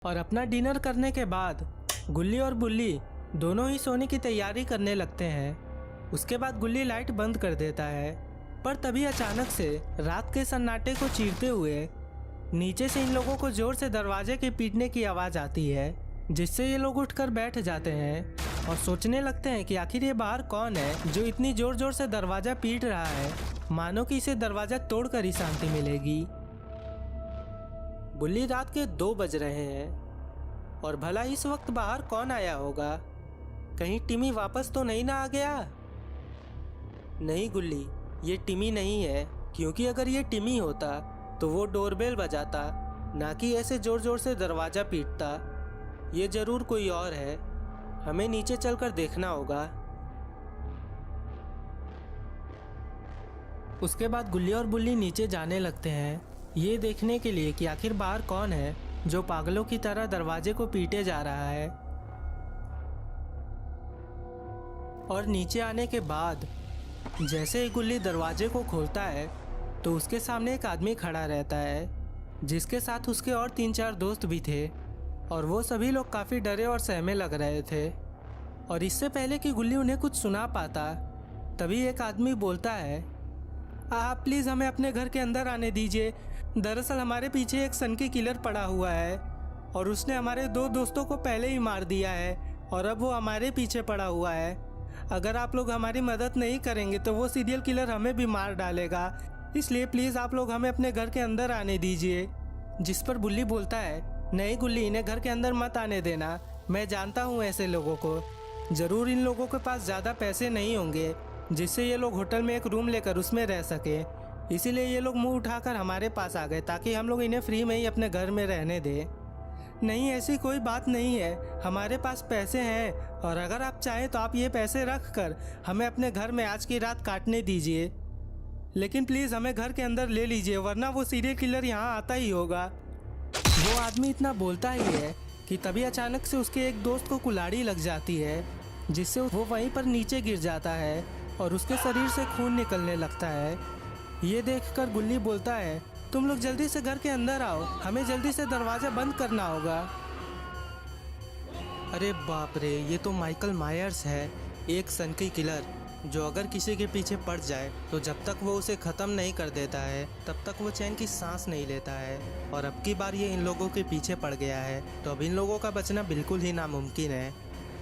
और अपना डिनर करने के बाद गुल्ली और बुल्ली दोनों ही सोने की तैयारी करने लगते हैं। उसके बाद गुल्ली लाइट बंद कर देता है, पर तभी अचानक से रात के सन्नाटे को चीरते हुए नीचे से इन लोगों को जोर से दरवाजे के पीटने की आवाज़ आती है, जिससे ये लोग उठकर बैठ जाते हैं और सोचने लगते हैं कि आखिर ये बाहर कौन है जो इतनी जोर जोर से दरवाज़ा पीट रहा है, मानो कि इसे दरवाज़ा तोड़कर ही शांति मिलेगी। बुल्ली रात के 2 बज रहे हैं और भला इस वक्त बाहर कौन आया होगा? कहीं टिमी वापस तो नहीं ना आ गया? नहीं गुल्ली, ये टिमी नहीं है, क्योंकि अगर ये टिमी होता तो वो डोरबेल बजाता, ना कि ऐसे जोर जोर से दरवाज़ा पीटता। ये ज़रूर कोई और है, हमें नीचे चलकर देखना होगा। उसके बाद गुल्ली और बुल्ली नीचे जाने लगते हैं, ये देखने के लिए कि आखिर बाहर कौन है जो पागलों की तरह दरवाजे को पीटे जा रहा है। और नीचे आने के बाद जैसे ही गुल्ली दरवाजे को खोलता है तो उसके सामने एक आदमी खड़ा रहता है, जिसके साथ उसके और 3-4 दोस्त भी थे, और वो सभी लोग काफ़ी डरे और सहमे लग रहे थे। और इससे पहले कि गुल्ली उन्हें कुछ सुना पाता, तभी एक आदमी बोलता है, आप प्लीज़ हमें अपने घर के अंदर आने दीजिए। दरअसल हमारे पीछे एक सनकी किलर पड़ा हुआ है और उसने हमारे 2 दोस्तों को पहले ही मार दिया है और अब वो हमारे पीछे पड़ा हुआ है। अगर आप लोग हमारी मदद नहीं करेंगे तो वो सीरियल किलर हमें भी मार डालेगा, इसलिए प्लीज़ आप लोग हमें अपने घर के अंदर आने दीजिए। जिस पर बुल्ली बोलता है, नहीं गुल्ली, इन्हें घर के अंदर मत आने देना। मैं जानता हूँ ऐसे लोगों को, ज़रूर इन लोगों के पास ज़्यादा पैसे नहीं होंगे जिससे ये लोग होटल में एक रूम लेकर उसमें रह सके, इसीलिए ये लोग मुंह उठाकर हमारे पास आ गए ताकि हम लोग इन्हें फ्री में ही अपने घर में रहने दें। नहीं, ऐसी कोई बात नहीं है, हमारे पास पैसे हैं और अगर आप चाहें तो आप ये पैसे रख कर हमें अपने घर में आज की रात काटने दीजिए, लेकिन प्लीज़ हमें घर के अंदर ले लीजिए, वरना वो सीरियल किलर यहाँ आता ही होगा। वो आदमी इतना बोलता ही है कि तभी अचानक से उसके एक दोस्त को कुल्हाड़ी लग जाती है, जिससे वो वहीं पर नीचे गिर जाता है और उसके शरीर से खून निकलने लगता है। ये देखकर गुल्ली बोलता है, तुम लोग जल्दी से घर के अंदर आओ, हमें जल्दी से दरवाज़ा बंद करना होगा। अरे बाप रे, ये तो माइकल मायर्स है, एक सनकी किलर जो अगर किसी के पीछे पड़ जाए तो जब तक वो उसे ख़त्म नहीं कर देता है तब तक वो चैन की सांस नहीं लेता है। और अब की बार ये इन लोगों के पीछे पड़ गया है तो अब इन लोगों का बचना बिल्कुल ही नामुमकिन है।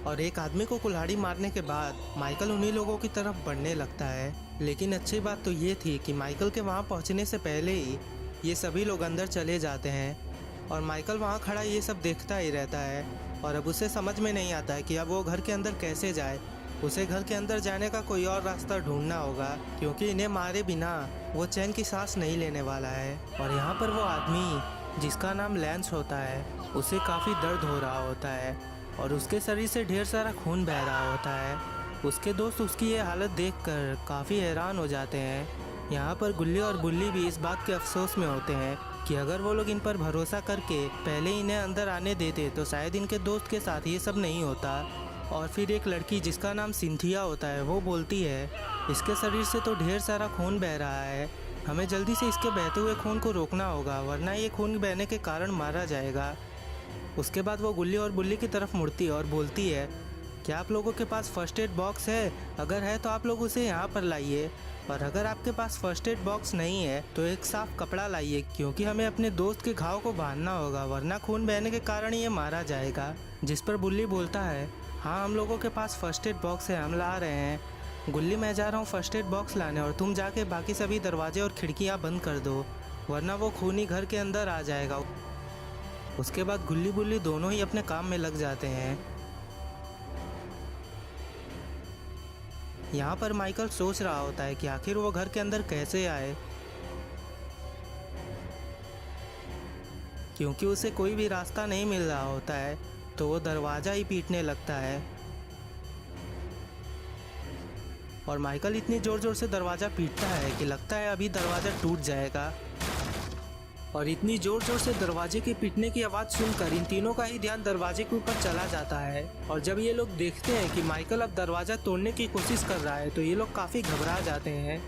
और एक आदमी को कुल्हाड़ी मारने के बाद माइकल उन्हीं लोगों की तरफ बढ़ने लगता है, लेकिन अच्छी बात तो ये थी कि माइकल के वहाँ पहुँचने से पहले ही ये सभी लोग अंदर चले जाते हैं और माइकल वहाँ खड़ा ये सब देखता ही रहता है। और अब उसे समझ में नहीं आता है कि अब वो घर के अंदर कैसे जाए। उसे घर के अंदर जाने का कोई और रास्ता ढूंढना होगा, क्योंकि इन्हें मारे बिना वो चैन की सांस नहीं लेने वाला है। और यहाँ पर वो आदमी जिसका नाम लैंस होता है, उसे काफ़ी दर्द हो रहा होता है और उसके शरीर से ढेर सारा खून बह रहा होता है। उसके दोस्त उसकी ये हालत देखकर काफ़ी हैरान हो जाते हैं। यहाँ पर गुल्ली और बुल्ली भी इस बात के अफसोस में होते हैं कि अगर वो लोग इन पर भरोसा करके पहले इन्हें अंदर आने देते तो शायद इनके दोस्त के साथ ये सब नहीं होता। और फिर एक लड़की जिसका नाम सिंथिया होता है वो बोलती है, इसके शरीर से तो ढेर सारा खून बह रहा है, हमें जल्दी से इसके बहते हुए खून को रोकना होगा, वरना ये खून बहने के कारण मारा जाएगा। उसके बाद वो गुल्ली और बुल्ली की तरफ मुड़ती है और बोलती है, क्या आप लोगों के पास फर्स्ट एड बॉक्स है? अगर है तो आप लोग उसे यहाँ पर लाइए, और अगर आपके पास फर्स्ट एड बॉक्स नहीं है तो एक साफ कपड़ा लाइए, क्योंकि हमें अपने दोस्त के घाव को बांधना होगा, वरना खून बहने के कारण ये मारा जाएगा। जिस पर बुल्ली बोलता है, हाँ हम लोगों के पास फर्स्ट एड बॉक्स है, हम ला रहे हैं। गुल्ली, मैं जा रहा हूँ फर्स्ट एड बॉक्स लाने और तुम जाके बाकी सभी दरवाजे और खिड़कियाँ बंद कर दो, वरना वो खूनी घर के अंदर आ जाएगा। उसके बाद गुल्ली बुल्ली दोनों ही अपने काम में लग जाते हैं। यहाँ पर माइकल सोच रहा होता है कि आखिर वो घर के अंदर कैसे आए, क्योंकि उसे कोई भी रास्ता नहीं मिल रहा होता है, तो वो दरवाज़ा ही पीटने लगता है। और माइकल इतनी ज़ोर ज़ोर से दरवाज़ा पीटता है कि लगता है अभी दरवाज़ा टूट जाएगा। और इतनी ज़ोर ज़ोर से दरवाजे के पीटने की आवाज़ सुनकर इन तीनों का ही ध्यान दरवाजे के ऊपर चला जाता है। और जब ये लोग देखते हैं कि माइकल अब दरवाज़ा तोड़ने की कोशिश कर रहा है तो ये लोग काफ़ी घबरा जाते हैं,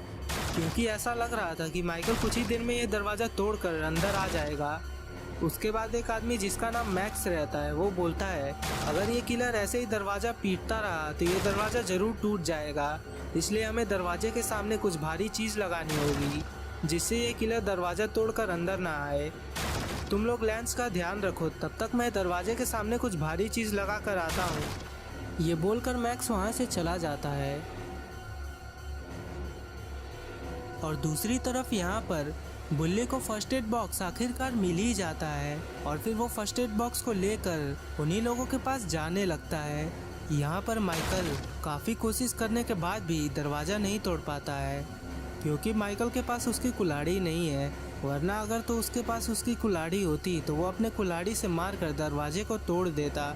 क्योंकि ऐसा लग रहा था कि माइकल कुछ ही देर में ये दरवाज़ा तोड़कर अंदर आ जाएगा। उसके बाद एक आदमी जिसका नाम मैक्स रहता है वो बोलता है अगर ये किलर ऐसे ही दरवाज़ा पीटता रहा तो ये दरवाज़ा ज़रूर टूट जाएगा, इसलिए हमें दरवाजे के सामने कुछ भारी चीज़ लगानी होगी जिससे ये किलर दरवाज़ा तोड़कर अंदर ना आए। तुम लोग लैंस का ध्यान रखो, तब तक मैं दरवाजे के सामने कुछ भारी चीज़ लगा कर आता हूँ। ये बोलकर मैक्स वहाँ से चला जाता है। और दूसरी तरफ यहाँ पर बुल्ली को फर्स्ट एड बॉक्स आखिरकार मिल ही जाता है और फिर वो फर्स्ट एड बॉक्स को लेकर उन्हीं लोगों के पास जाने लगता है। यहाँ पर माइकल काफ़ी कोशिश करने के बाद भी दरवाज़ा नहीं तोड़ पाता है क्योंकि माइकल के पास उसकी कुल्हाड़ी नहीं है, वरना अगर तो उसके पास उसकी कुल्हाड़ी होती तो वो अपने कुल्हाड़ी से मार कर दरवाजे को तोड़ देता,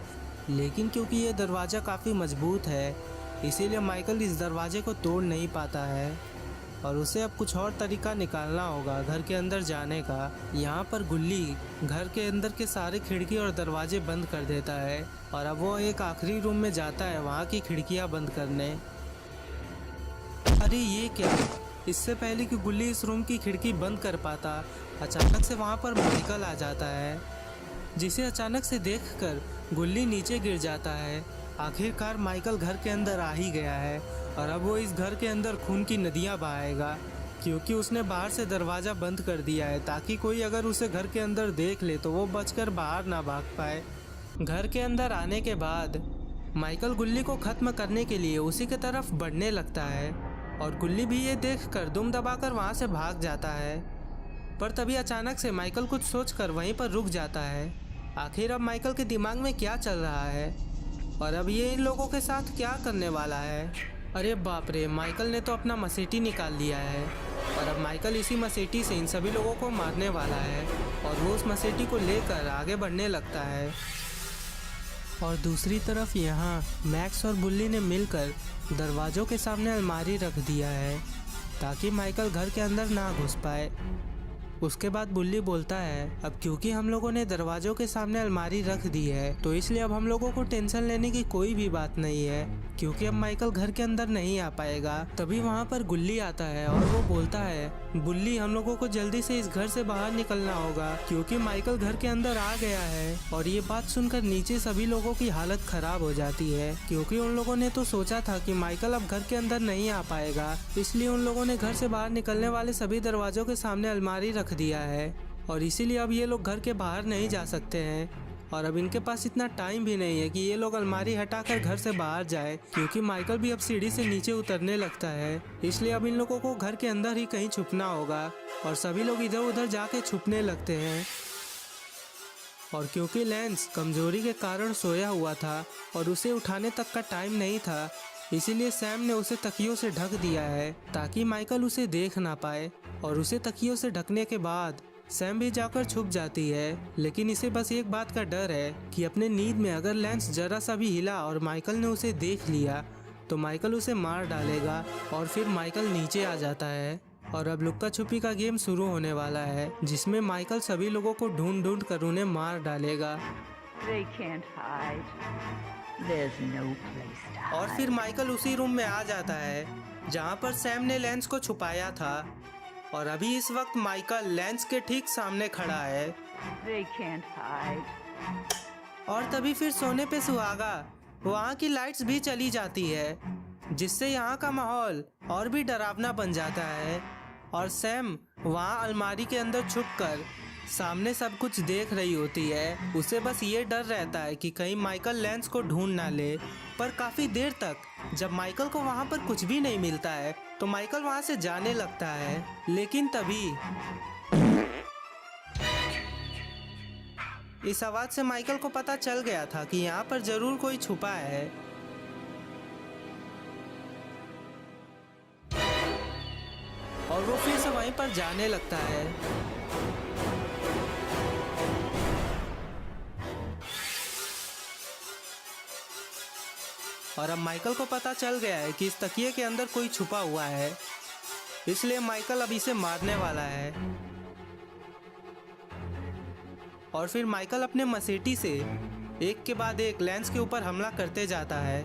लेकिन क्योंकि ये दरवाज़ा काफ़ी मजबूत है इसीलिए माइकल इस दरवाजे को तोड़ नहीं पाता है और उसे अब कुछ और तरीका निकालना होगा घर के अंदर जाने का। यहाँ पर गुल्ली घर के अंदर के सारे खिड़की और दरवाजे बंद कर देता है और अब वो एक आखिरी रूम में जाता है वहाँ की खिड़कियाँ बंद करने। अरे ये क्या! इससे पहले कि गुल्ली इस रूम की खिड़की बंद कर पाता, अचानक से वहाँ पर माइकल आ जाता है जिसे अचानक से देखकर गुल्ली नीचे गिर जाता है। आखिरकार माइकल घर के अंदर आ ही गया है और अब वो इस घर के अंदर खून की नदियाँ बहाएगा क्योंकि उसने बाहर से दरवाज़ा बंद कर दिया है ताकि कोई अगर उसे घर के अंदर देख ले तो वो बचकर बाहर ना भाग पाए। घर के अंदर आने के बाद माइकल गुल्ली को ख़त्म करने के लिए उसी की तरफ बढ़ने लगता है और गुल्ली भी ये देखकर दुम दबाकर वहाँ से भाग जाता है। पर तभी अचानक से माइकल कुछ सोचकर वहीं पर रुक जाता है। आखिर अब माइकल के दिमाग में क्या चल रहा है और अब ये इन लोगों के साथ क्या करने वाला है। अरे बाप रे, माइकल ने तो अपना मसेटी निकाल लिया है और अब माइकल इसी मसेटी से इन सभी लोगों को मारने वाला है और वो उस मसेटी को लेकर आगे बढ़ने लगता है। और दूसरी तरफ यहाँ मैक्स और बुल्ली ने मिलकर दरवाज़ों के सामने अलमारी रख दिया है ताकि माइकल घर के अंदर ना घुस पाए। उसके बाद बुल्ली बोलता है अब क्योंकि हम लोगों ने दरवाज़ों के सामने अलमारी रख दी है तो इसलिए अब हम लोगों को टेंशन लेने की कोई भी बात नहीं है क्योंकि अब माइकल घर के अंदर नहीं आ पाएगा। तभी वहाँ पर गुल्ली आता है और वो बोलता है बुल्ली, हम लोगों को जल्दी से इस घर से बाहर निकलना होगा क्योंकि माइकल घर के अंदर आ गया है। और ये बात सुनकर नीचे सभी लोगों की हालत खराब हो जाती है क्योंकि उन लोगों ने तो सोचा था कि माइकल अब घर के अंदर नहीं आ पाएगा, इसलिए उन लोगों ने घर से बाहर निकलने वाले सभी दरवाजों के सामने अलमारी रख दिया है और इसीलिए अब ये लोग घर के बाहर नहीं जा सकते हैं और अब इनके पास इतना टाइम भी नहीं है कि ये लोग अलमारी हटाकर घर से बाहर जाए क्योंकि माइकल भी अब सीढ़ी से नीचे उतरने लगता है। इसलिए अब इन लोगों को घर के अंदर ही कहीं छुपना होगा और सभी लोग इधर उधर जाके छुपने लगते हैं। और क्योंकि लैंस कमजोरी के कारण सोया हुआ था और उसे उठाने तक का टाइम नहीं था, इसीलिए सैम ने उसे तकियों से ढक दिया है ताकि माइकल उसे देख ना पाए। और उसे तकियों से ढकने के बाद सैम भी जाकर छुप जाती है, लेकिन इसे बस एक बात का डर है कि अपने नींद में अगर लैंस जरा सा भी हिला और माइकल ने उसे देख लिया तो माइकल उसे मार डालेगा और फिर माइकल नीचे आ जाता है। और अब लुक्का छुपी का गेम शुरू होने वाला है जिसमें माइकल सभी लोगों को ढूंढ ढूंढ कर उन्हें मार डालेगा। They can't hide. There's no place to hide. और फिर माइकल उसी रूम में आ जाता है जहाँ पर सैम ने लैंस को छुपाया था और अभी इस वक्त माइकल लैंस के ठीक सामने खड़ा है। They can't hide. और तभी फिर सोने पे सुहागा वहाँ की लाइट्स भी चली जाती है जिससे यहाँ का माहौल और भी डरावना बन जाता है और सैम वहाँ अलमारी के अंदर छुपकर सामने सब कुछ देख रही होती है। उसे बस ये डर रहता है कि कहीं माइकल लैंस को ढूंढ ना ले। पर काफ़ी देर तक जब माइकल को वहाँ पर कुछ भी नहीं मिलता है तो माइकल वहाँ से जाने लगता है, लेकिन तभी इस आवाज़ से माइकल को पता चल गया था कि यहाँ पर ज़रूर कोई छुपा है। और वो फिर से वहीं पर जाने लगता है। और अब माइकल को पता चल गया है कि इस तकिए के अंदर कोई छुपा हुआ है, इसलिए माइकल अब इसे मारने वाला है। और फिर माइकल अपने मसेटी से एक के बाद एक लैंस के ऊपर हमला करते जाता है।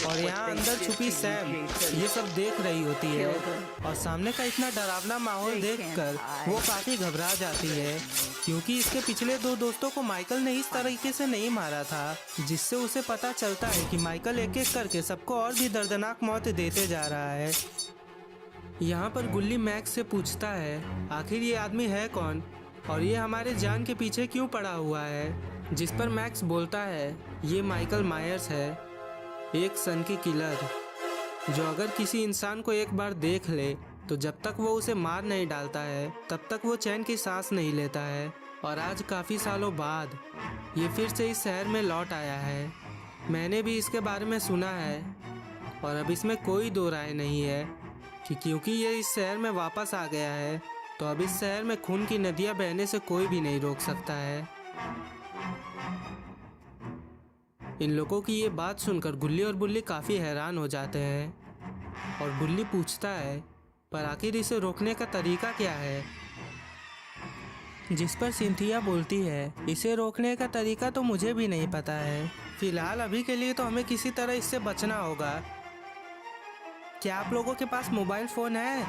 और यहाँ अंदर छुपी सैम ये सब देख रही होती है और सामने का इतना डरावना माहौल देखकर वो काफ़ी घबरा जाती है, क्योंकि इसके पिछले दो दोस्तों को माइकल ने इस तरीके से नहीं मारा था, जिससे उसे पता चलता है कि माइकल एक एक करके सबको और भी दर्दनाक मौत देते जा रहा है। यहाँ पर गुल्ली मैक्स से पूछता है आखिर ये आदमी है कौन और ये हमारे जान के पीछे क्यों पड़ा हुआ है, जिस पर मैक्स बोलता है ये माइकल मायर्स है, एक सनकी किलर जो अगर किसी इंसान को एक बार देख ले तो जब तक वो उसे मार नहीं डालता है तब तक वो चैन की सांस नहीं लेता है। और आज काफ़ी सालों बाद ये फिर से इस शहर में लौट आया है। मैंने भी इसके बारे में सुना है और अब इसमें कोई दो राय नहीं है कि क्योंकि ये इस शहर में वापस आ गया है तो अब इस शहर में खून की नदियाँ बहने से कोई भी नहीं रोक सकता है। इन लोगों की ये बात सुनकर गुल्ली और बुल्ली काफ़ी हैरान हो जाते हैं और बुल्ली पूछता है पर आखिर इसे रोकने का तरीका क्या है, जिस पर सिंथिया बोलती है इसे रोकने का तरीका तो मुझे भी नहीं पता है, फिलहाल अभी के लिए तो हमें किसी तरह इससे बचना होगा। क्या आप लोगों के पास मोबाइल फ़ोन है?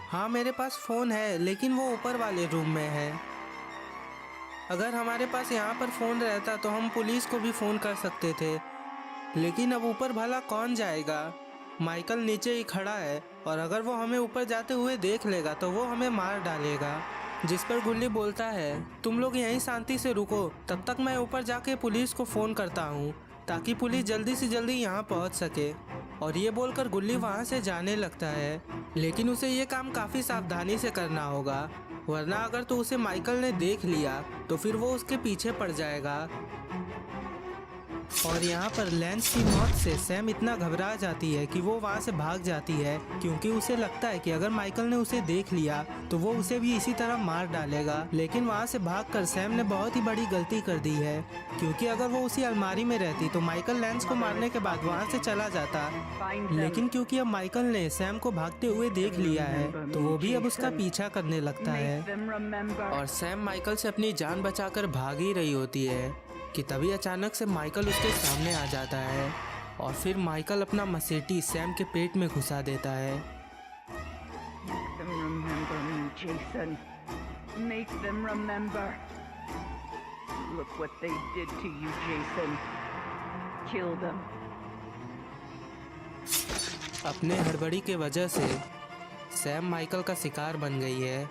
हाँ मेरे पास फ़ोन है लेकिन वो ऊपर वाले रूम में है। अगर हमारे पास यहाँ पर फ़ोन रहता तो हम पुलिस को भी फ़ोन कर सकते थे, लेकिन अब ऊपर भला कौन जाएगा? माइकल नीचे ही खड़ा है और अगर वो हमें ऊपर जाते हुए देख लेगा तो वो हमें मार डालेगा। जिस पर गुल्ली बोलता है तुम लोग यहीं शांति से रुको, तब तक मैं ऊपर जाके पुलिस को फ़ोन करता हूँ ताकि पुलिस जल्दी से जल्दी यहाँ पहुँच सके। और ये बोलकर गुल्ली वहाँ से जाने लगता है, लेकिन उसे ये काम काफ़ी सावधानी से करना होगा, वरना अगर तो उसे माइकल ने देख लिया तो फिर वो उसके पीछे पड़ जाएगा। और यहाँ पर लैंस की मौत से सैम इतना घबरा जाती है कि वो वहाँ से भाग जाती है, क्योंकि उसे लगता है कि अगर माइकल ने उसे देख लिया तो वो उसे भी इसी तरह मार डालेगा। लेकिन वहाँ से भागकर सैम ने बहुत ही बड़ी गलती कर दी है, क्योंकि अगर वो उसी अलमारी में रहती तो माइकल लैंस को मारने के बाद वहाँ से चला जाता। लेकिन क्योंकि अब माइकल ने सैम को भागते हुए देख लिया है तो वो भी अब उसका पीछा करने लगता है। और सैम माइकल से अपनी जान बचाकर भाग ही रही होती है कि तभी अचानक से माइकल उसके सामने आ जाता है और फिर माइकल अपना मसेटी सैम के पेट में घुसा देता है। Remember me, Jason. Make them remember. Look what they did to you, Jason. Kill them. अपने हड़बड़ी के वजह से सैम माइकल का शिकार बन गई है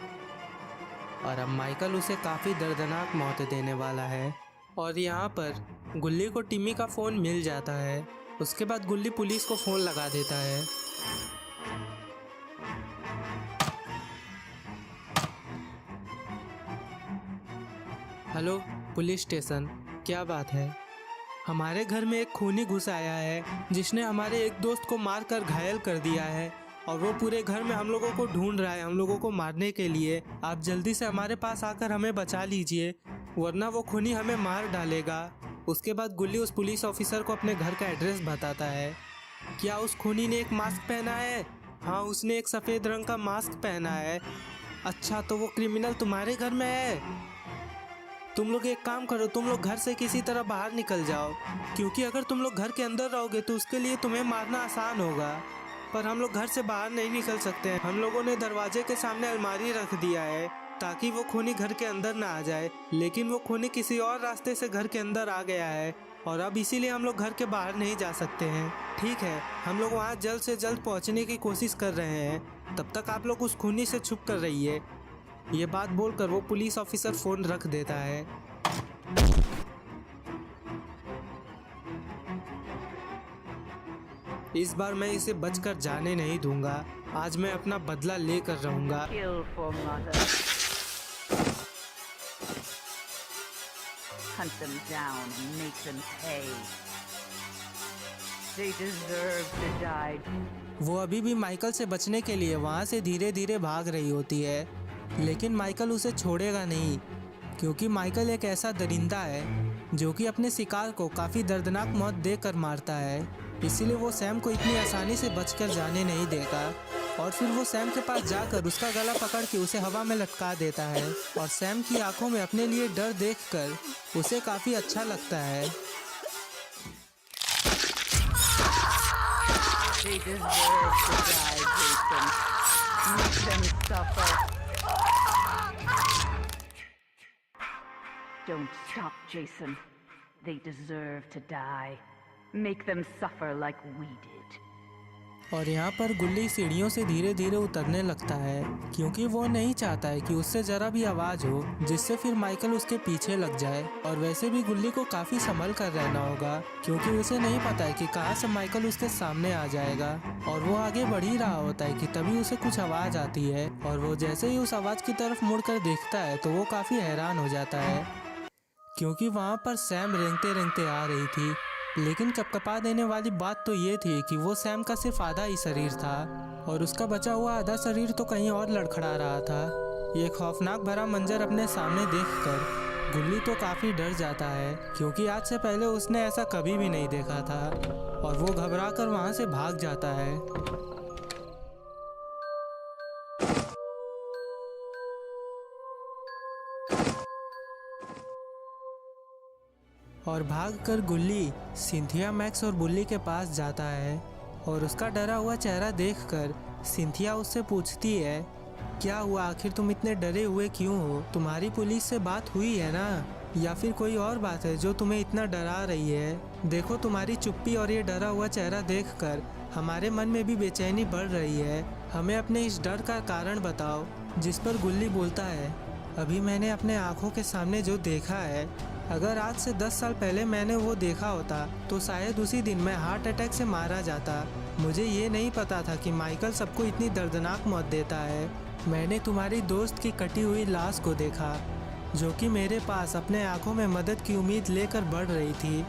और अब माइकल उसे काफ़ी दर्दनाक मौत देने वाला है। और यहाँ पर गुल्ली को टिमी का फ़ोन मिल जाता है। उसके बाद गुल्ली पुलिस को फ़ोन लगा देता है। हेलो पुलिस स्टेशन, क्या बात है? हमारे घर में एक खूनी घुस आया है जिसने हमारे एक दोस्त को मारकर घायल कर दिया है और वो पूरे घर में हम लोगों को ढूंढ रहा है हम लोगों को मारने के लिए। आप जल्दी से हमारे पास आकर हमें बचा लीजिए, वरना वो खूनी हमें मार डालेगा। उसके बाद गुल्ली उस पुलिस ऑफिसर को अपने घर का एड्रेस बताता है। क्या उस खूनी ने एक मास्क पहना है? हाँ उसने एक सफ़ेद रंग का मास्क पहना है। अच्छा तो वो क्रिमिनल तुम्हारे घर में है? तुम लोग एक काम करो, तुम लोग घर से किसी तरह बाहर निकल जाओ, क्योंकि अगर तुम लोग घर के अंदर रहोगे तो उसके लिए तुम्हें मारना आसान होगा। पर हम लोग घर से बाहर नहीं निकल सकते हैं। हम लोगों ने दरवाजे के सामने अलमारी रख दिया है ताकि वो खूनी घर के अंदर ना आ जाए, लेकिन वो खूनी किसी और रास्ते से घर के अंदर आ गया है और अब इसीलिए हम लोग घर के बाहर नहीं जा सकते हैं। ठीक है, हम लोग वहाँ जल्द से जल्द पहुँचने की कोशिश कर रहे हैं, तब तक आप लोग उस खूनी से छुप कर रहिए। ये बात बोलकर वो पुलिस ऑफिसर फ़ोन रख देता है। इस बार मैं इसे बचकर जाने नहीं दूंगा। आज मैं अपना बदला लेकर रहूंगा। Kill for mother. Hunt them down and make them pay. They deserve to die. वो अभी भी माइकल से बचने के लिए वहाँ से धीरे धीरे भाग रही होती है, लेकिन माइकल उसे छोड़ेगा नहीं, क्योंकि माइकल एक ऐसा दरिंदा है जो कि अपने शिकार को काफ़ी दर्दनाक मौत देकर मारता है। इसीलिए वो सैम को इतनी आसानी से बचकर जाने नहीं देगा और फिर वो सैम के पास जाकर उसका गला पकड़ के उसे हवा में लटका देता है और सैम की आंखों में अपने लिए डर देखकर उसे काफ़ी अच्छा लगता है। They deserve to die, Jason. Make them suffer. Don't stop, Jason. They deserve to die. Make them suffer like we did. और यहाँ पर गुल्ली सीढ़ियों से धीरे धीरे उतरने लगता है क्योंकि वो नहीं चाहता है कि उससे जरा भी आवाज़ हो जिससे फिर माइकल उसके पीछे लग जाए। और वैसे भी गुल्ली को काफ़ी संभल कर रहना होगा क्योंकि उसे नहीं पता है कि कहाँ से माइकल उसके सामने आ जाएगा। और वो आगे बढ़ ही रहा होता है कि तभी उसे कुछ आवाज़ आती है और वो जैसे ही उस आवाज़ की तरफ मुड़कर देखता है तो वो काफ़ी हैरान हो जाता है क्योंकि वहाँ पर सैम रेंगते रेंगते आ रही थी। लेकिन कपकपा देने वाली बात तो ये थी कि वो सैम का सिर्फ आधा ही शरीर था और उसका बचा हुआ आधा शरीर तो कहीं और लड़खड़ा रहा था। ये खौफनाक भरा मंजर अपने सामने देखकर गुल्ली तो काफ़ी डर जाता है क्योंकि आज से पहले उसने ऐसा कभी भी नहीं देखा था और वो घबरा कर वहाँ से भाग जाता है। और भागकर गुल्ली सिंथिया, मैक्स और बुल्ली के पास जाता है और उसका डरा हुआ चेहरा देखकर सिंथिया उससे पूछती है, क्या हुआ, आखिर तुम इतने डरे हुए क्यों हो? तुम्हारी पुलिस से बात हुई है ना? या फिर कोई और बात है जो तुम्हें इतना डरा रही है? देखो, तुम्हारी चुप्पी और ये डरा हुआ चेहरा देखकर हमारे मन में भी बेचैनी बढ़ रही है। हमें अपने इस डर का कारण बताओ। जिस पर गुल्ली बोलता है, अभी मैंने अपने आँखों के सामने जो देखा है, अगर आज से 10 साल पहले मैंने वो देखा होता तो शायद उसी दिन मैं हार्ट अटैक से मारा जाता। मुझे ये नहीं पता था कि माइकल सबको इतनी दर्दनाक मौत देता है। मैंने तुम्हारी दोस्त की कटी हुई लाश को देखा जो कि मेरे पास अपने आंखों में मदद की उम्मीद लेकर बढ़ रही थी,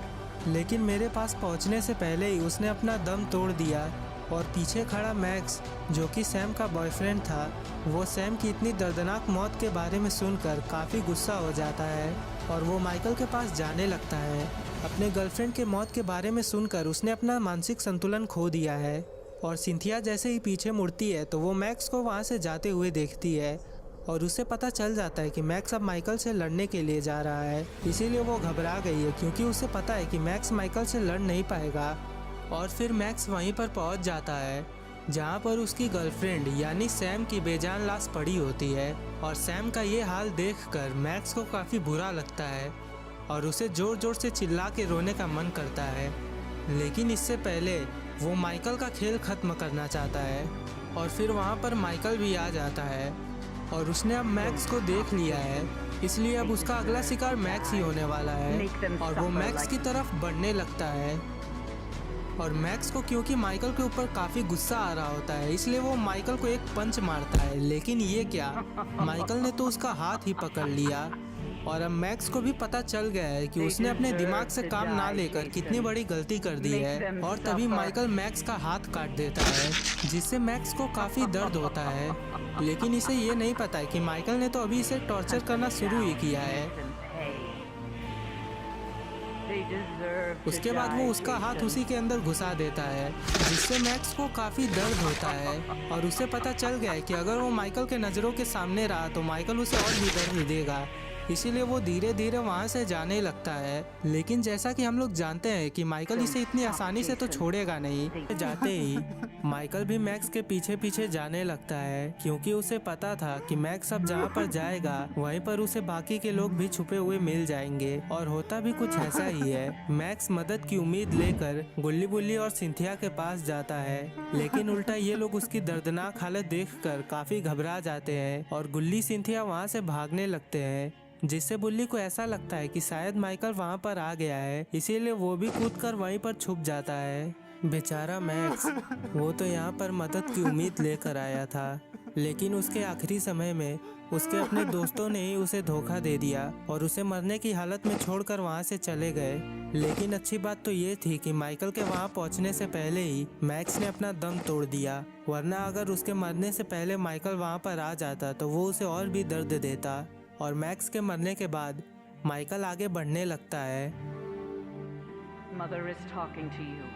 लेकिन मेरे पास पहुंचने से पहले ही उसने अपना दम तोड़ दिया। और पीछे खड़ा मैक्स जो कि सैम का बॉयफ्रेंड था, वो सैम की इतनी दर्दनाक मौत के बारे में सुनकर काफ़ी गुस्सा हो जाता है और वो माइकल के पास जाने लगता है। अपने गर्लफ्रेंड के मौत के बारे में सुनकर उसने अपना मानसिक संतुलन खो दिया है। और सिंथिया जैसे ही पीछे मुड़ती है तो वो मैक्स को वहाँ से जाते हुए देखती है और उसे पता चल जाता है कि मैक्स अब माइकल से लड़ने के लिए जा रहा है। इसीलिए वो घबरा गई है क्योंकि उसे पता है कि मैक्स माइकल से लड़ नहीं पाएगा। और फिर मैक्स वहीं पर पहुंच जाता है जहां पर उसकी गर्लफ्रेंड यानी सैम की बेजान लाश पड़ी होती है। और सैम का ये हाल देखकर मैक्स को काफ़ी बुरा लगता है और उसे ज़ोर ज़ोर से चिल्ला के रोने का मन करता है। लेकिन इससे पहले वो माइकल का खेल ख़त्म करना चाहता है। और फिर वहां पर माइकल भी आ जाता है और उसने अब मैक्स को देख लिया है, इसलिए अब उसका अगला शिकार मैक्स ही होने वाला है। और वो मैक्स की तरफ बढ़ने लगता है और मैक्स को क्योंकि माइकल के ऊपर काफ़ी गुस्सा आ रहा होता है, इसलिए वो माइकल को एक पंच मारता है। लेकिन ये क्या, माइकल ने तो उसका हाथ ही पकड़ लिया। और अब मैक्स को भी पता चल गया है कि उसने अपने दिमाग से काम ना लेकर कितनी बड़ी गलती कर दी है। और तभी माइकल मैक्स का हाथ काट देता है जिससे मैक्स को काफ़ी दर्द होता है। लेकिन इसे ये नहीं पता है कि माइकल ने तो अभी इसे टॉर्चर करना शुरू ही किया है। उसके बाद वो उसका हाथ उसी के अंदर घुसा देता है जिससे मैक्स को काफ़ी दर्द होता है। और उसे पता चल गया है कि अगर वो माइकल के नज़रों के सामने रहा तो माइकल उसे और भी दर्द देगा, इसीलिए वो धीरे धीरे वहाँ से जाने लगता है। लेकिन जैसा कि हम लोग जानते हैं कि माइकल इसे इतनी आसानी से तो छोड़ेगा नहीं। जाते ही माइकल भी मैक्स के पीछे पीछे जाने लगता है क्योंकि उसे पता था कि मैक्स अब जहाँ पर जाएगा वहीं पर उसे बाकी के लोग भी छुपे हुए मिल जाएंगे। और होता भी कुछ ऐसा ही है। मैक्स मदद की उम्मीद लेकर गुल्ली बुल्ली और सिंथिया के पास जाता है, लेकिन उल्टा ये लोग उसकी दर्दनाक हालत देखकर काफी घबरा जाते हैं और गुल्ली सिंथिया वहाँ से भागने लगते हैं, जिससे बुल्ली को ऐसा लगता है कि शायद माइकल वहाँ पर आ गया है, इसीलिए वो भी कूदकर वहीं पर छुप जाता है। बेचारा मैक्स, वो तो यहाँ पर मदद की उम्मीद लेकर आया था, लेकिन उसके आखिरी समय में उसके अपने दोस्तों ने ही उसे धोखा दे दिया और उसे मरने की हालत में छोड़कर वहाँ से चले गए। लेकिन अच्छी बात तो ये थी कि माइकल के वहाँ पहुँचने से पहले ही मैक्स ने अपना दम तोड़ दिया, वरना अगर उसके मरने से पहले माइकल वहाँ पर आ जाता तो वो उसे और भी दर्द देता। और मैक्स के मरने के बाद माइकल आगे बढ़ने लगता है। Mother is talking to you.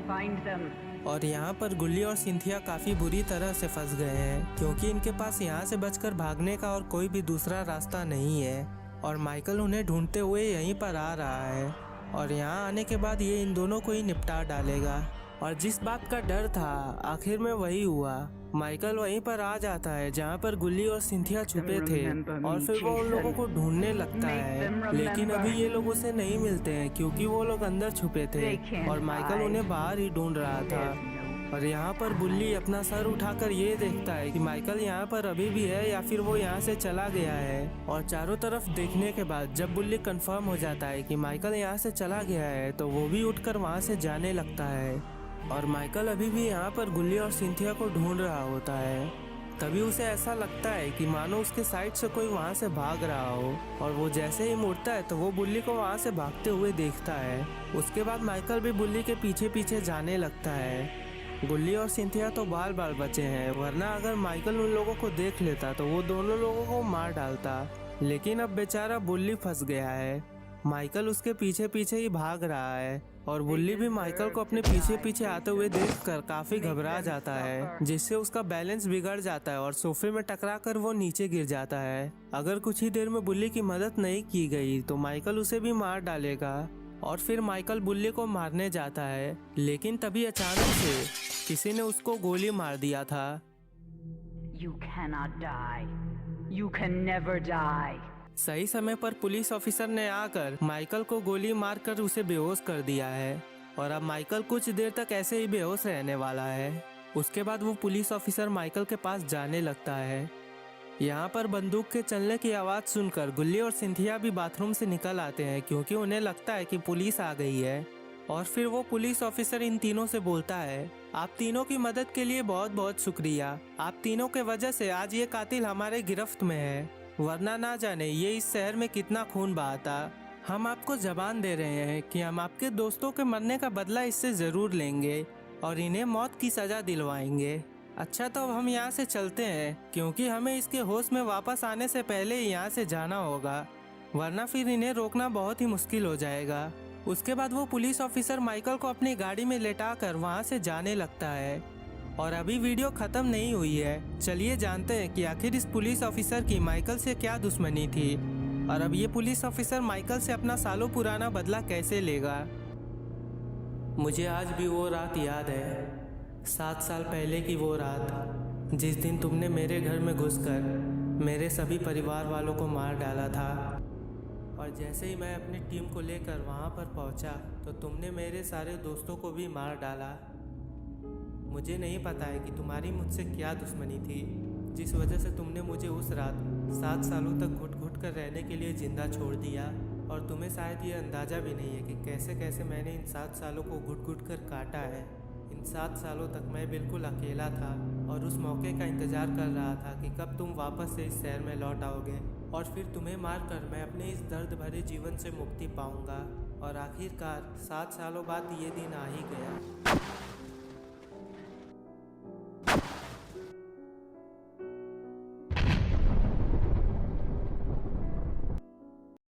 Find them. और यहाँ पर गुल्ली और सिंथिया काफ़ी बुरी तरह से फंस गए हैं क्योंकि इनके पास यहाँ से बचकर भागने का और कोई भी दूसरा रास्ता नहीं है। और माइकल उन्हें ढूंढते हुए यहीं पर आ रहा है और यहाँ आने के बाद ये इन दोनों को ही निपटा डालेगा। और जिस बात का डर था आखिर में वही हुआ। माइकल वहीं पर आ जाता है जहाँ पर गुल्ली और सिंथिया छुपे थे और फिर वो उन लोगों को ढूंढने लगता है, लेकिन अभी ये लोग उसे नहीं मिलते हैं क्योंकि वो लोग अंदर छुपे थे और माइकल उन्हें बाहर ही ढूंढ रहा था। और यहाँ पर बुल्ली अपना सर उठाकर ये देखता है कि माइकल यहाँ पर अभी भी है या फिर वो यहाँ से चला गया है। और चारों तरफ देखने के बाद जब बुल्ली कंफर्म हो जाता है कि माइकल यहाँ से चला गया है तो वो भी उठकर वहाँ से जाने लगता है। और माइकल अभी भी यहाँ पर गुल्ली और सिंथिया को ढूंढ रहा होता है। तभी उसे ऐसा लगता है कि मानो उसके साइड से कोई वहाँ से भाग रहा हो और वो जैसे ही मुड़ता है तो वो बुल्ली को वहाँ से भागते हुए देखता है। उसके बाद माइकल भी बुल्ली के पीछे पीछे जाने लगता है। गुल्ली और सिंथिया तो बाल बाल बचे हैं, वरना अगर माइकल उन लोगों को देख लेता तो वो दोनों लोगों को मार डालता। लेकिन अब बेचारा बुल्ली फंस गया है। माइकल उसके पीछे पीछे ही भाग रहा है और बुल्ली भी माइकल को अपने पीछे पीछे आते हुए देखकर काफी घबरा जाता है, जिससे उसका बैलेंस बिगड़ जाता है और सोफे में टकराकर वो नीचे गिर जाता है। अगर कुछ ही देर में बुल्ली की मदद नहीं की गई तो माइकल उसे भी मार डालेगा। और फिर माइकल बुल्ली को मारने जाता है, लेकिन तभी अचानक से किसी ने उसको गोली मार दिया था। You cannot die. You can never die. सही समय पर पुलिस ऑफिसर ने आकर माइकल को गोली मारकर उसे बेहोश कर दिया है और अब माइकल कुछ देर तक ऐसे ही बेहोश रहने वाला है। उसके बाद वो पुलिस ऑफिसर माइकल के पास जाने लगता है। यहाँ पर बंदूक के चलने की आवाज़ सुनकर गुल्ली और सिंथिया भी बाथरूम से निकल आते हैं क्योंकि उन्हें लगता है कि पुलिस आ गई है। और फिर वो पुलिस ऑफिसर इन तीनों से बोलता है, आप तीनों की मदद के लिए बहुत बहुत शुक्रिया। आप तीनों के वजह से आज ये कातिल हमारे गिरफ्त में है, वरना ना जाने ये इस शहर में कितना खून बहाता। हम आपको जबान दे रहे हैं कि हम आपके दोस्तों के मरने का बदला इससे ज़रूर लेंगे और इन्हें मौत की सज़ा दिलवाएंगे। अच्छा तो अब हम यहाँ से चलते हैं क्योंकि हमें इसके होश में वापस आने से पहले ही यहाँ से जाना होगा, वरना फिर इन्हें रोकना बहुत ही मुश्किल हो जाएगा। उसके बाद वो पुलिस ऑफिसर माइकल को अपनी गाड़ी में लेटाकर वहाँ से जाने लगता है। और अभी वीडियो ख़त्म नहीं हुई है, चलिए जानते हैं कि आखिर इस पुलिस ऑफिसर की माइकल से क्या दुश्मनी थी और अब ये पुलिस ऑफिसर माइकल से अपना सालों पुराना बदला कैसे लेगा। मुझे आज भी वो रात याद है, 7 साल पहले की वो रात जिस दिन तुमने मेरे घर में घुसकर मेरे सभी परिवार वालों को मार डाला था। और जैसे ही मैं अपनी टीम को लेकर वहाँ पर पहुँचा तो तुमने मेरे सारे दोस्तों को भी मार डाला। मुझे नहीं पता है कि तुम्हारी मुझसे क्या दुश्मनी थी जिस वजह से तुमने मुझे उस रात 7 सालों तक घुट घुट कर रहने के लिए ज़िंदा छोड़ दिया। और तुम्हें शायद ये अंदाज़ा भी नहीं है कि कैसे कैसे मैंने इन 7 सालों को घुट घुट कर काटा है। इन 7 सालों तक मैं बिल्कुल अकेला था और उस मौके का इंतज़ार कर रहा था कि कब तुम वापस से इस शहर में लौट आओगे और फिर तुम्हें मारकर मैं अपने इस दर्द भरे जीवन से मुक्ति पाऊंगा। और आखिरकार 7 सालों बाद ये दिन आ ही गया।